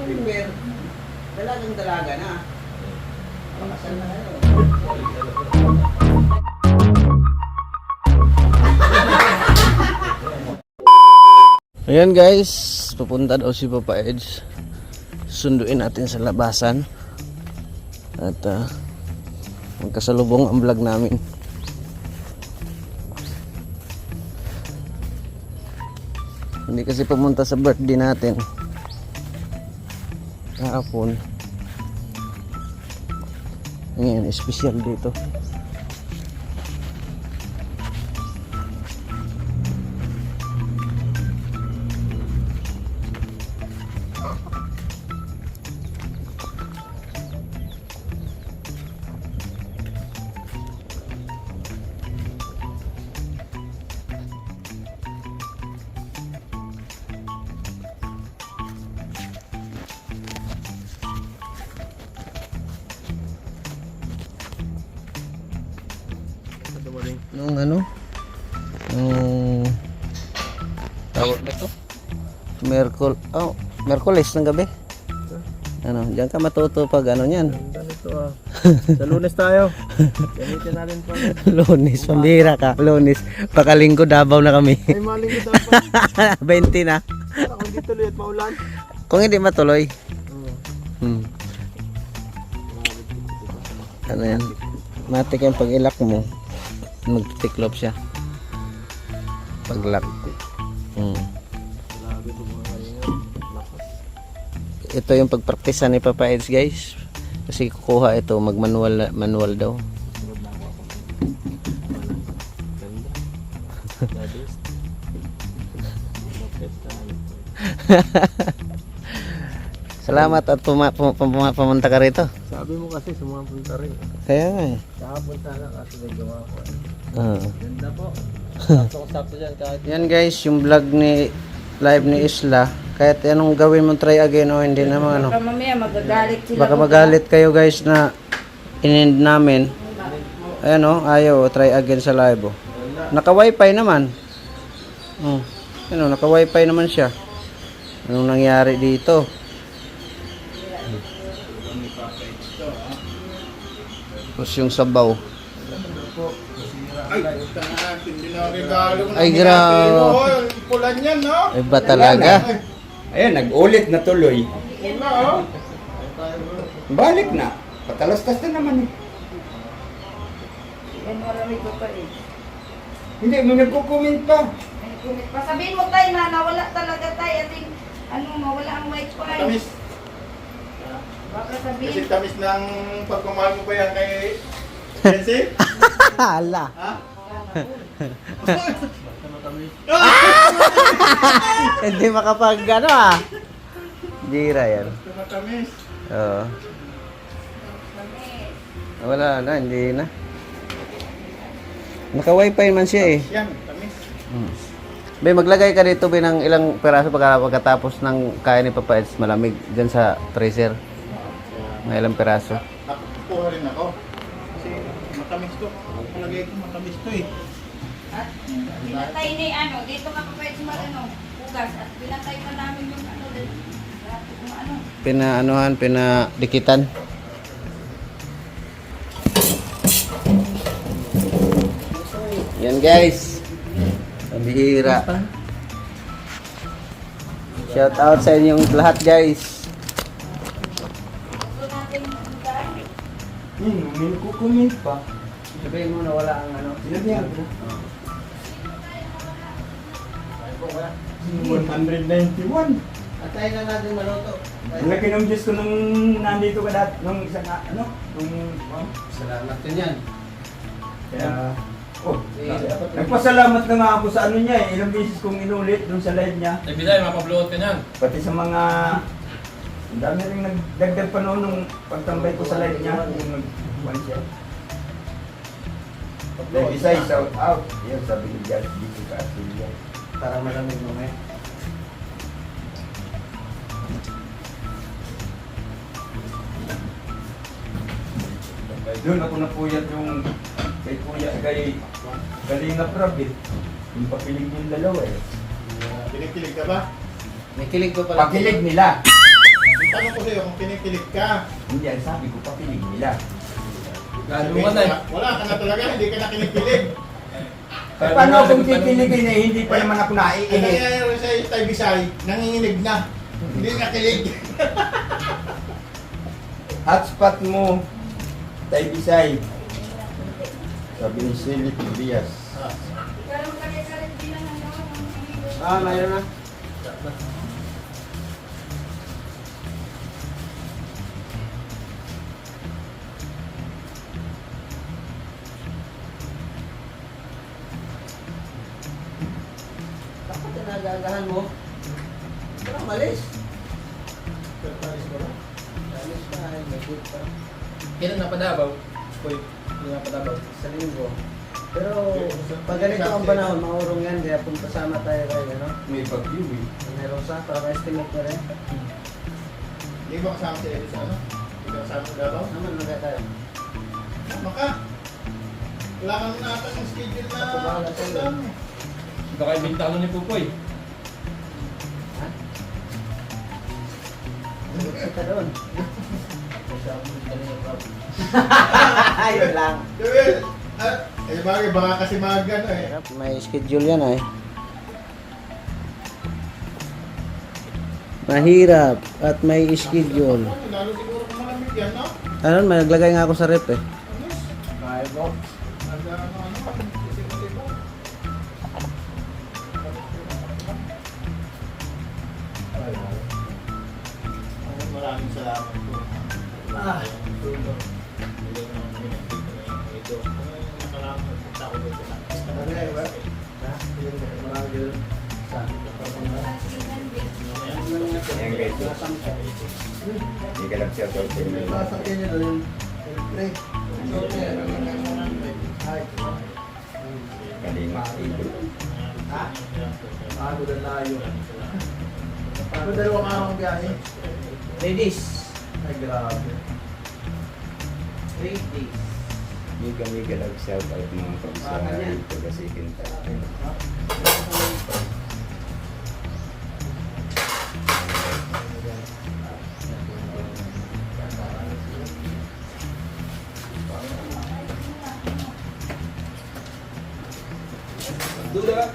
Timber, dalagang dalaga na. Pakasal na kayo. Ayan guys, pupunta daw si Papa Edge. Sunduin natin sa labasan. At magkasalubong ang vlog namin. Hindi kasi pumunta sa birthday natin kahapon. Ngayon, special dito. Nung ano? Nung tawag na to? Merkulis ng gabi. Ano, diyan ka matuto pag ano niyan. Ganito Sa Lunes tayo. Gamitin natin pa. Lunes, pambira ka. Lunes. Pakalinggo Davao na kami. Ay, maling ko dapat. 20 na. Ako hindi tuloy at maulan. Kung hindi matuloy. Ano yan? Matik yung pag-ilak mo. Magtitiklop siya. Pag-lock. Ito yung pagpraktisan ni Papa Edge guys. Kasi kukuha ito, manual daw. Salamat at pumunta ka rito. Sabi mo kasi sumapunta rin. Kaya nga eh. Nakapunta na kasi nagawa ko. Ganda po. Sakto dyan kahit. Yan guys, yung vlog ni live ni Isla. Kahit anong gawin mo try again o hindi naman ano. Baka mamaya magagalit sila. Baka magalit kayo guys na in-end namin. Ayan o, ayaw try again sa live o. Naka-wifi naman. Ano, naka-wifi naman siya. Anong nangyari dito? Tapos yung sabaw. Ay, grabe. Pulan yan, no? Iba talaga. Ayan, nag-ulit na tuloy. Balik na. Patalastas na naman eh. Yan marami ko pa eh. Hindi, may nagko-comment pa. Pasabihin mo tayo na nawala talaga tayo. Ating, mawala ang wifi. Tamis. Baka Kasi sabihin. tamis ng pagmamahal mo ba yan kay Jensi? Hala. Ha? Hindi makapag ano ah. Jira yan. Matamis. Oo. Wala na, hindi na. Naka-wifi man siya eh. Yan, tamis. Bay, maglagay ka dito bay ng ilang peraso pagkatapos ng kain ni Papa Edge, malamig dyan sa freezer. May ilang peraso. Nakukuha rin ako. Kasi matamis to. Ang lagay ko matamis to eh. At pinatay ni dito ka pa pwede ugas. At pinatay pa namin yung Pinadikitan. Yan guys. Pambihira. Shout out sa inyong lahat guys. May nagko-comment pa. Sabihin mo na wala ang ano. Sinabihan ko. 191. Atay na natin maluto. Ang laki ng Diyos ko nung nandito ka dati, nung isang Salamat din yan. kaya, nagpasalamat na nga ako sa ano niya eh, ilang beses kong inulit dun sa live niya. Ay, Biday, mapabloat ka niyan. Pati sa mga, ang dami rin nagdagdag pa noon nung pagtambay ko sa live niya, yung nag-one siya. Yung isa, shout out. Yan, sabi ni Judge dito ka Atulia. Para malamig mo eh. Doon ako napuyat yung kay Kuya, kay Kalinga Prab eh. Yung pakilig yung dalawa eh. Kinikilig ka ba? May kilig ko pala. Pakilig nila. Kita kinikilig ka. Hindi, ang sabi ko, papilig nila. Lalo ka na eh. Wala ka na talaga, hindi ka na kinikilig. Eh, paano kung kikiligin eh, hindi pa naman ako Ang naiinig. nangyayari sa Tay Bisay, nanginginig na. Hindi na kilig. Hotspot mo, Tay Bisay. Sabi ni Silly Tobias. Pero magkakalit din ang ano. Ah, mayroon na. Bakit nagagahan mo? Parang malis. Malis pa, ay may good pa. Kailan napadabaw? Uy, hindi napadabaw. Sa linggo. Pero pag ganito ang panahon, maurong yan, kaya punta sama tayo kayo, ano? May bagyo eh. May Rosa, para ma-estimate ko rin. Hindi ba kasama si Eddie sa ano? Hindi ka kasama sa Davao? Naman mga tayo. Tama ka. Wala kang nata ng schedule na. Ako bahala sa'yo. Baka ibintalo ni Pupoy. Ha? Ano ka doon? Ayun lang. Joel, eh bagay, baka kasi magano eh. May schedule yan ay. Mahirap at may schedule. Lalo siguro kung malamig yan, no? Ano, may naglagay nga ako sa rep eh. Kaya po. Kasi po. Maraming salamat po. Ah. Tulong. Hindi naman pinagdito na yung ito. Nakalaman ko punta ko doon sa Ayan guys. Hindi ka lang siya daw sa inyo. Kalinga ito. Bago na layo. Bago dalawang araw ang biyahe. Ladies. Ay, grabe. Ladies. Miga lang shout out mga kabisahan dito kasi kinta. Dula.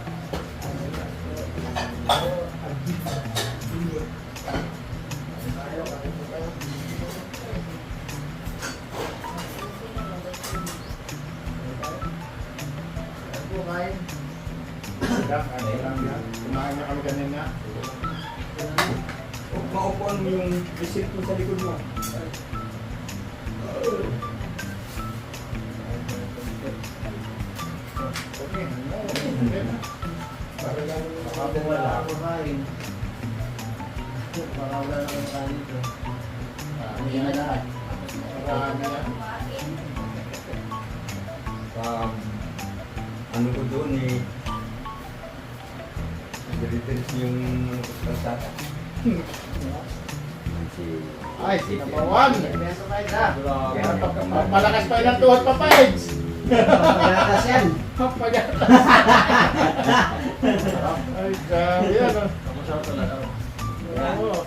Kumain na kami kanina. Maupuan mo yung receipt mo sa likod mo. Okay. Para lang Wala ako kain. Baka wala na akong kain dito. Ano yan na lahat? marami na. Ano ko doon eh, nag-reference yung ano ko sa kalsada. Si... Ay, sinabawan. Beso kayo na. Malakas pa ilang tuhod pa, Paige. Pagatas yan. Pagatas. Ay, grabe yan. Kamusta talaga? Oo.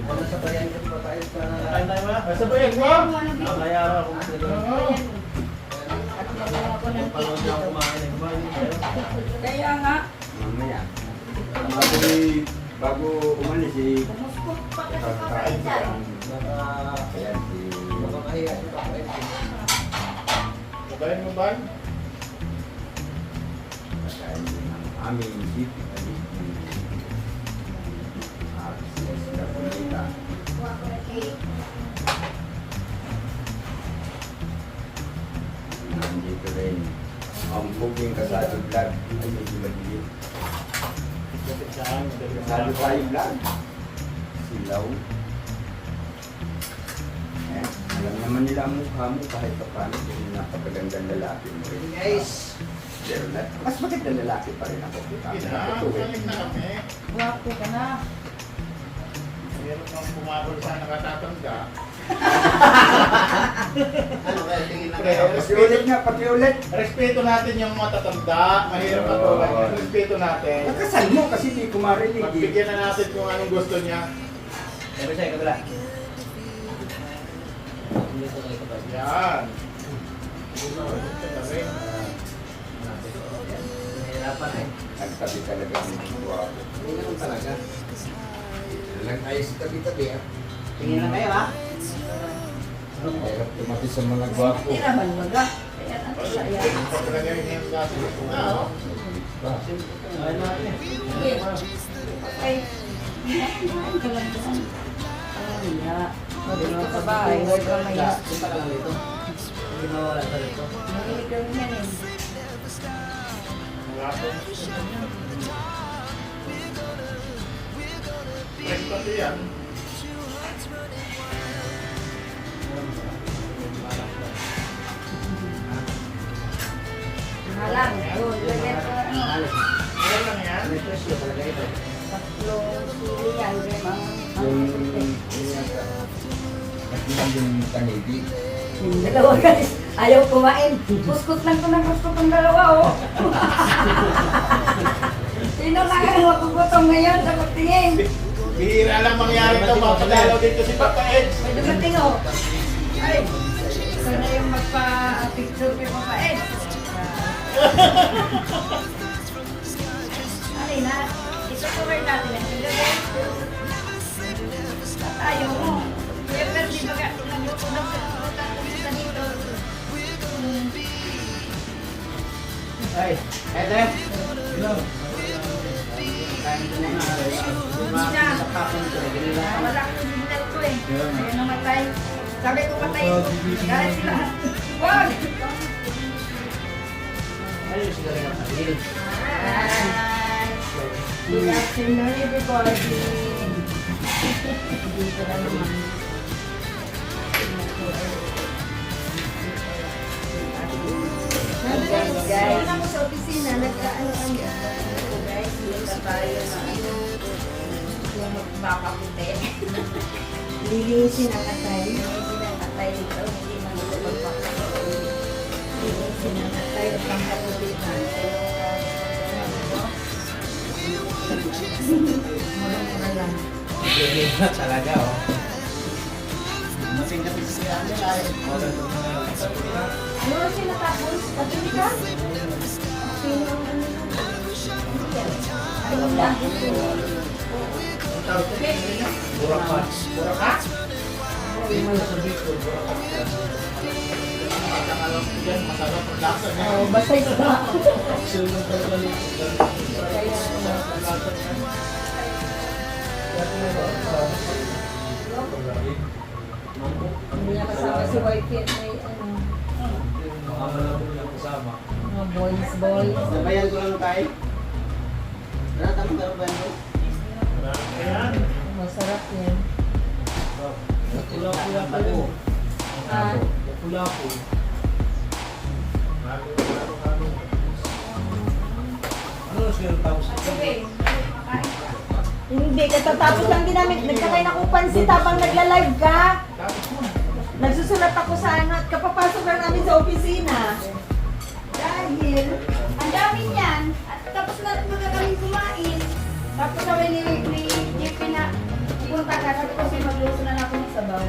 Ano sa bayan ko pa tayo sa... Kain tayo ba? Asa ba yan, Juan? Kaya ako Oo. panood niya ako kumain. Kumain tayo. Kaya nga, Mamaya. Bago umalis eh, kumuskot pa kasi kakain papaitan. siya. Baka... Ayan si... Baka mahiya si Papa Ed. Sabayan mo ba? Kakain din ng aming jeep. Sila Punita. Kuha ko na cake. Nandito rin. Ang buging kasado vlog. Ay, medyo madilim. Kasado tayo vlog. Silaw. Eh, alam naman nila ang mukha mo kahit pa paano kung napakagandang lalaki mo rin. Guys. Pero mas magandang lalaki pa rin ako. Saling na kami. Guwapo ka na. Meron kang pumabol sa nakatatanda. Ano kaya tingin na Pre, kayo? Pakiulit nga, pakiulit. Respeto natin yung matatanda. Mahirap na to. Respeto natin. Nakasal mo kasi di ko marinig eh. Magbigyan na natin kung anong gusto niya. Sabi sa'yo, kabila. Dito kayo sa bag. Yan. Dito, tabi. Nahirapan eh. Nagtabi talaga ng gwapo. Hindi naman talaga. Lang tayo sa tabi-tabi ah. Tingin na kayo ha? Hirap tumati sa mga gwapo. Hindi naman maga. Kaya ang saya. Ito talaga yung name natin. Oo. Ay natin eh. Sige. Okay. Kumain ka lang dyan. Ay, ya. Mabili ka sa bahay. Huwag ka maya. Punta ka lang dito. Hindi mawala ka dito. Mahilig ka rin yan eh. Wala po. Fresh pati yan. Malang. Yun, lagyan ko ano. Meron lang yan. May presyo talaga ito. Tatlong sili yan. Nagbilang yung tanigi. Yung dalawa guys. Ayaw kumain. Puskot lang ko ng puskot ang dalawa oh. Sino na nga magugutom ngayon sa pagtingin? Bihira lang mangyari ito. Mapadalaw dito si Papa Eds. May dumating oh. Ay, ito na yung magpa-picture kay Papa Ed. Ay na, ito cover natin ang ilagay. Tayo mo. Pero di ba ka, nagpupunang sa dito. Ay, eto eh. Hello. Kain ko na. Sakapon ko. Ganun lang. Wala akong signal ko eh. Ayun namatay. Sabi ko patay. Galit sila. Wag! Ano yung sigarin ang sarili? Hi! Good afternoon everybody. Dito na naman. Guys, ako sa opisina, nagkaano-ano. Guys, hindi tayo na ano, yung magpapaputi. Lilinisin ang atay. Lilinisin ang atay dito, hindi man ito magpapaputi. Lilinisin ang atay at pangkaputihan. Mura-mura lang. Bigay na talaga oh. Masing kasi siya nila ay. Ano na sila tapos? Patuloy ka? Sino ang ano na? Ano lang ito? Ang tawag ko eh. Burakat. Burakat? Hindi mo na sa dito. Burakat yan. Matakalang ko dyan. Masarap ang lasa niya. Oh, basta ito ba? Chill na talaga dito. Kaya, hindi niya kasama si White Kit. May ano, Makamalabo lang kasama. mga boys. Nabayan ko lang tayo. Wala tama ka ba yan? Ayan. Masarap yan. Pula-pula pa rin. Ah, Pula po. Ano siya yung tapos? Hindi, katatapos lang din namin. Nagkakain ako pansit habang nagla-live ka. Nagsusulat ako sa ano at kapapasok lang namin sa opisina. dahil, ang dami niyan. At tapos na kami kumain. Tapos sabi ni JP na, punta ka, sabi ko siya magluto na lang ako ng sabaw.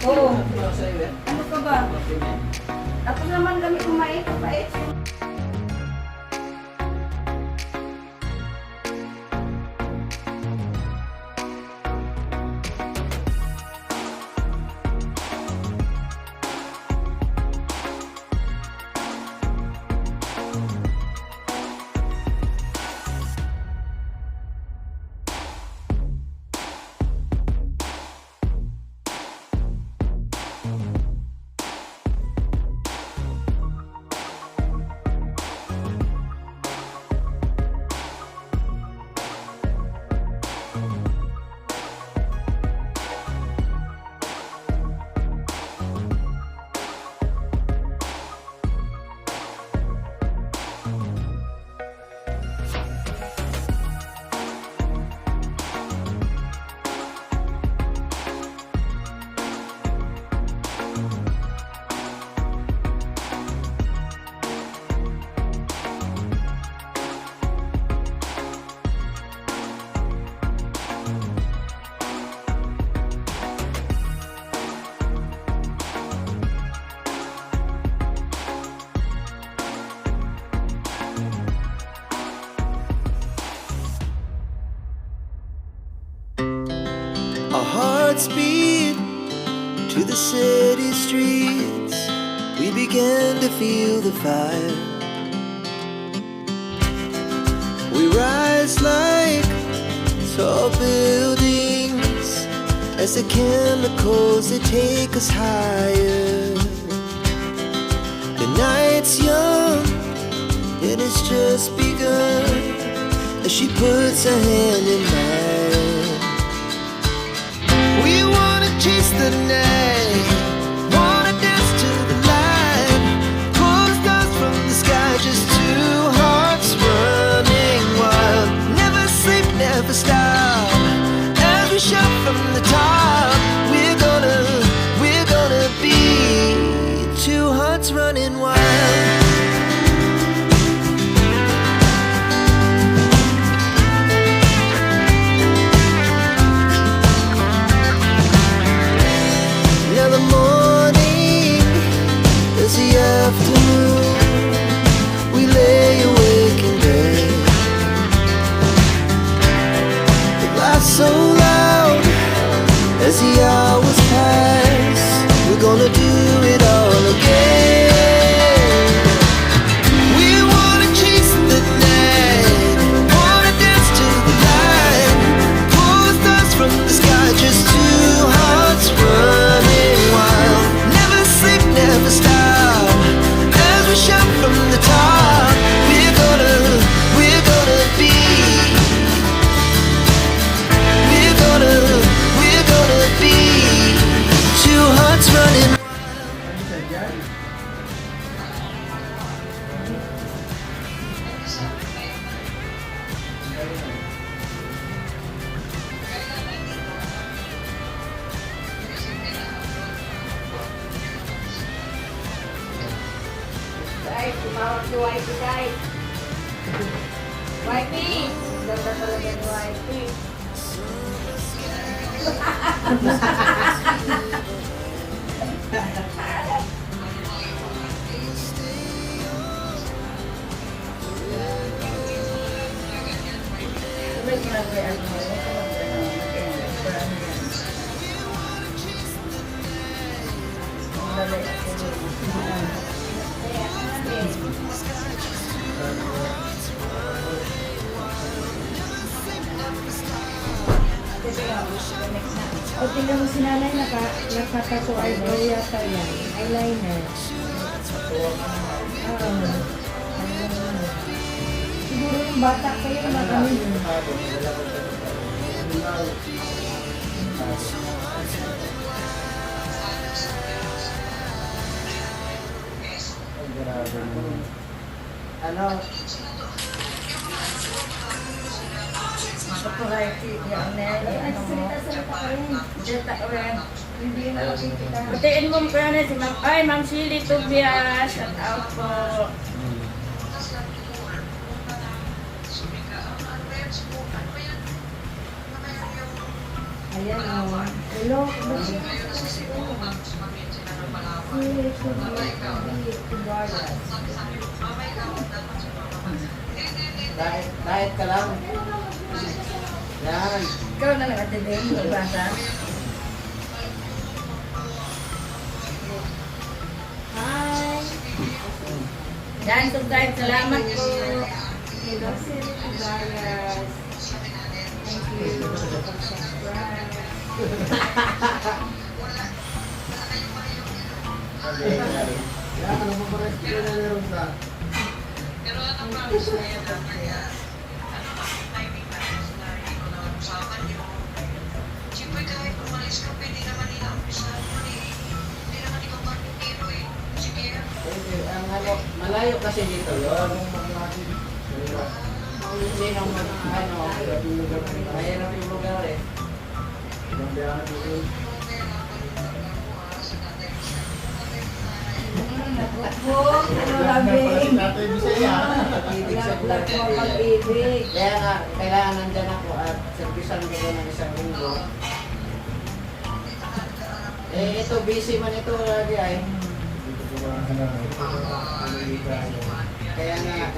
Oo. Ano ka ba? Tapos naman kami kumain, kapait. Our hearts beat to the city streets. We began to feel the fire. We rise like tall buildings as the chemicals they take us higher. The night's young and it's just begun as she puts her hand in mine. We wanna chase the night, wanna dance to the light, pull the stars from the sky, just two hearts running wild. Never sleep, never stop, as we shout from the top. We're gonna be two hearts running wild. Now the morning is the afternoon. We lay awake in bed. The laughs so loud as the hours pass. We're gonna do it all again. We wanna chase the night, wanna dance to the light, pull the stars from the sky, just two hearts running wild. Never sleep, never stop, as we shout from the top. We're gonna be, we're gonna be two hearts running. Guys, tumawag si Wifey, guys. Wifey! Ganda talaga ni Wifey. O, tingnan mo si nanay, nakatato eyebrow yata yan. Eyeliner. Siguro yung bata kayo na kami yun. Ano? Batiin mo ko na si Ma'am. Ay, Ma'am Shirley Tubia. Shout out po. Ayan o. Hello. Diet ka lang. Yan. Ikaw na nakatibig. Magbasa. Hi. Yan, subscribe. Salamat po. Hello, Sir Tibaras. Thank you for subscribe. Malayo kasi dito yun. Hindi nang mahirap yung lugar eh. Kaya nga, kailangan nandyan ako at servisan ko ng isang linggo. Eh, ito, busy man ito lagi ay. Kaya nga,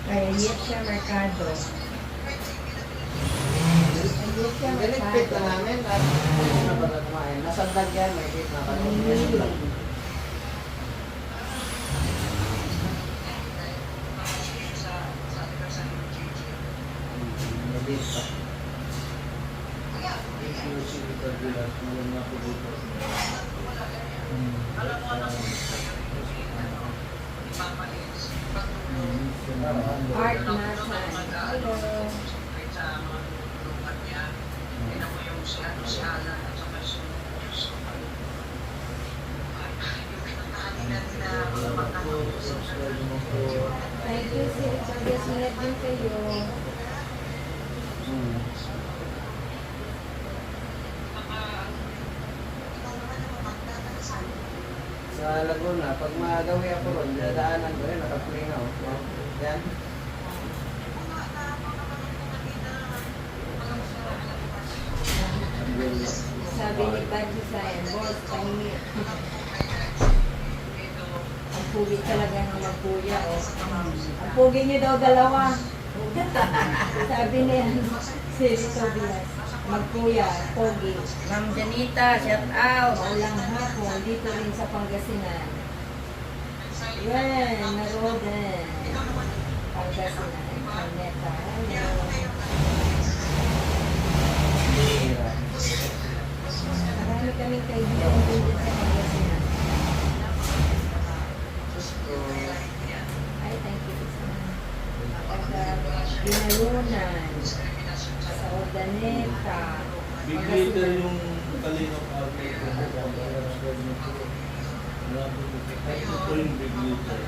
Kaya yet siya merkado. Ayet siya Galit na merkado. namin at ano na ba na kumain? Nasa dagyan, may kit na kami. Art nasan. Hello. Thank you, sir. Pag-yasminat din kayo. Sa Laguna, pag magawi ako ron, dadaanan ko yun, nakaplingaw. Yan. Sabi ni Badji Sayan, boss, pahingi. Ang pugi talaga ng magkuya, oh. Ang pugi niyo daw dalawa. Sabi ni si Tobias, magkuya, pogi. Ma'am Janita, shout out. Walang hapon, dito rin sa Pangasinan. Yan, Naroden. Pangasinan, Caneta. Hello. Marami kaming kaibigan dito sa Pangasinan. Ay, thank you. Binalunan, sa Ordaneta, Big leader yung Kalingap outlet ko. Ito yung big leader.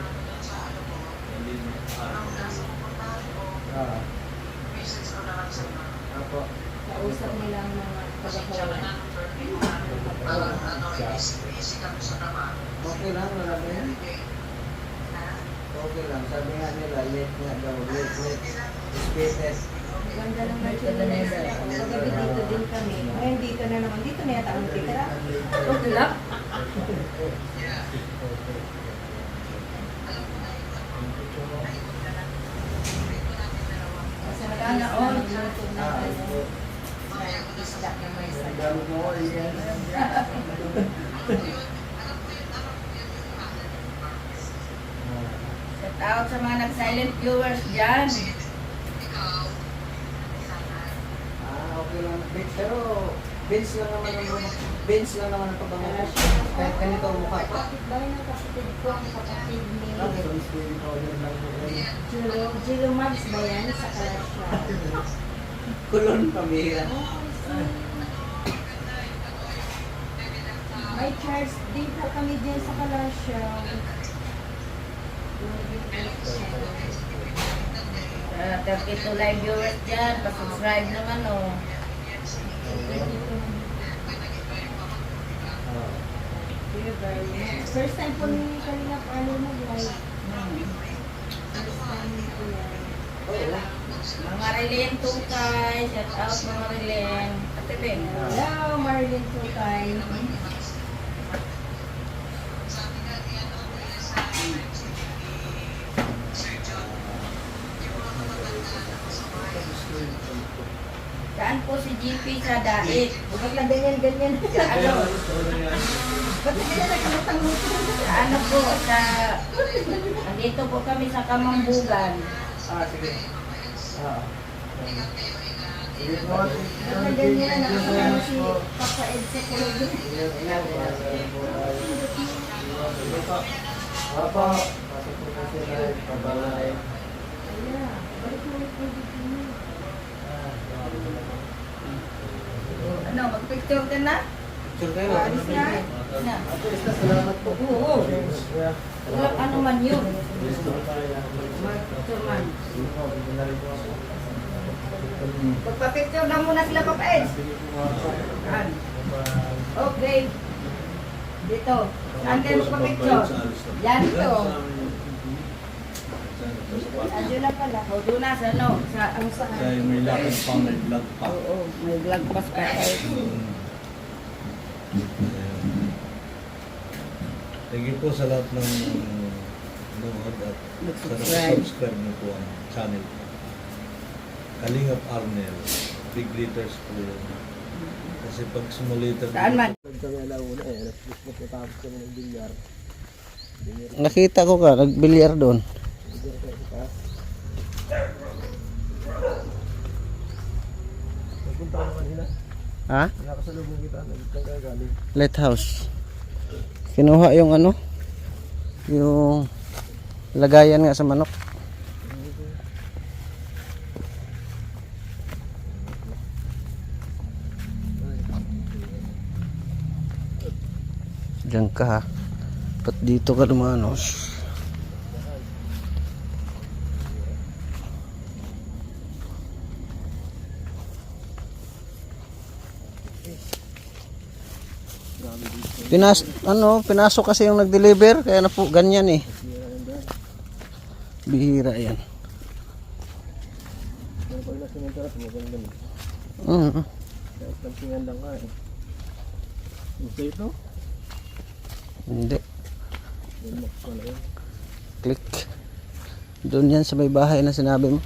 Apo. kausap nila ang mga taga-Poland. Okay lang, malaki yan. Okay lang, sabi nga nila, late nga daw, late, spaces. Ang ganda ng merchandise. Paggabi dito din kami. Ngayon dito na naman. Dito na yata ang titira. Okay lang. Masarap Sana isda. all. Luto na ano. Isda na may saga. Shout out sa mga nag-silent viewers dyan. Okay lang. Pero, bench lang naman ang pagkamukhang. Kahit ganito ang mukha. Kapit ba ng kapatid ko ang kapatid ni Kulon Jilo Mags ba yan sa Kalasya? pamihira. May charge din po kami dyan sa Kalasya. Sa 32 live viewers dyan, pa-subscribe naman oh. First time po ni kanina ano mag-live. First time po yan. Mga Rilin Tungkay, shout out mga Rilin. Ate Ben. Hello, Marilyn Tukay. Saan po si GP sa Dait? Bakit lang ganyan-ganyan? Ano? Ba't hindi na nagkamatang Sa ano po, sa... Andito po kami sa Kamambugan. Sige. Sige po. Bakit ganyan na nakasama si Papa Ed sa Kulob? Sige po. Opo. Pasok po kasi na. Picture ka na? Picture kayo. Alis na. Na. Salamat po. Oo. Kuya. Walang ano man yun. Picture man. Pagpa-picture lang muna sila, Papa Ed. Saan? Okay. Dito. Saan kayo magpa-picture? Yan to. Andun na pala. O, doon na sa ano? Sa ang saan? Dahil may lakad pa, may vlog pa. Oo, may vlog pa sa Thank you po sa lahat ng nanood at sana subscribe niyo po ang channel ko. Kalingap Arnel. Big letters po yun. Kasi pag small letter Saan man? Kami alauna eh. Alas 10 na patapos kami ng bilyar. Nakita ko ka, nagbilyar doon. Bilyar kayo sa taas. Nagpunta ko kanina. Ha? Nakasalubong kita. Nagpunta kayo galing. Lighthouse. Kinuha yung ano? Yung lagayan nga sa manok. Diyan ka ha. Ba't dito ka dumanos? Pinasok kasi yung nag-deliver kaya na po ganyan eh. Bihira yan. Pero pag nasa ng taras, maganda mo. Kahit pagsingan lang ka eh. Gusto ito? Hindi. Bunok ko na yun. Click. Doon yan sa may bahay na sinabi mo.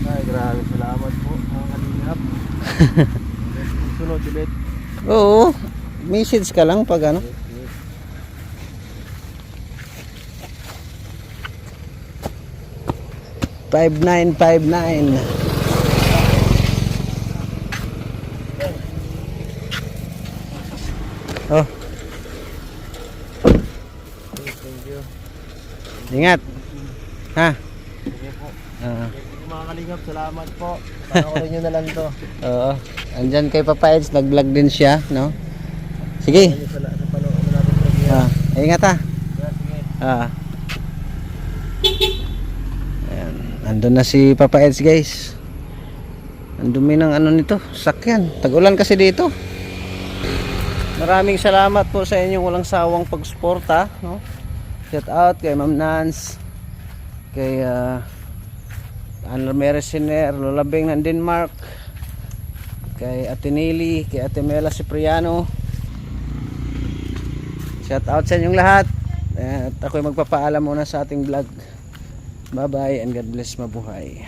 Ay, grabe. Salamat po. Mga kalingap. Sunod ulit. Oo. Message ka lang pag ano. $5959. Oh. Thank you. Ingat. Ha? Sige po. Ah. Mga kalingap, salamat po. Panoorin nyo na lang to. Oo. Andyan kay Papa Eds, nag-vlog din siya, no? Sige. Sa panoorin mo natin sa video. Ingat ha. Sige. Ayan. Andun na si Papa Eds, guys. Ang dumi ng ano nito, sakyan. Tag-ulan kasi dito. Maraming salamat po sa inyong walang sawang pagsuporta, no? Shout out kay Ma'am Nance, kay Ann Meresiner, Lolabeng ng Denmark, kay Ate Nelly, kay Ate Mela Cipriano. Shout out sa inyong lahat. At ako'y magpapaalam muna sa ating vlog. Bye bye and God bless, mabuhay.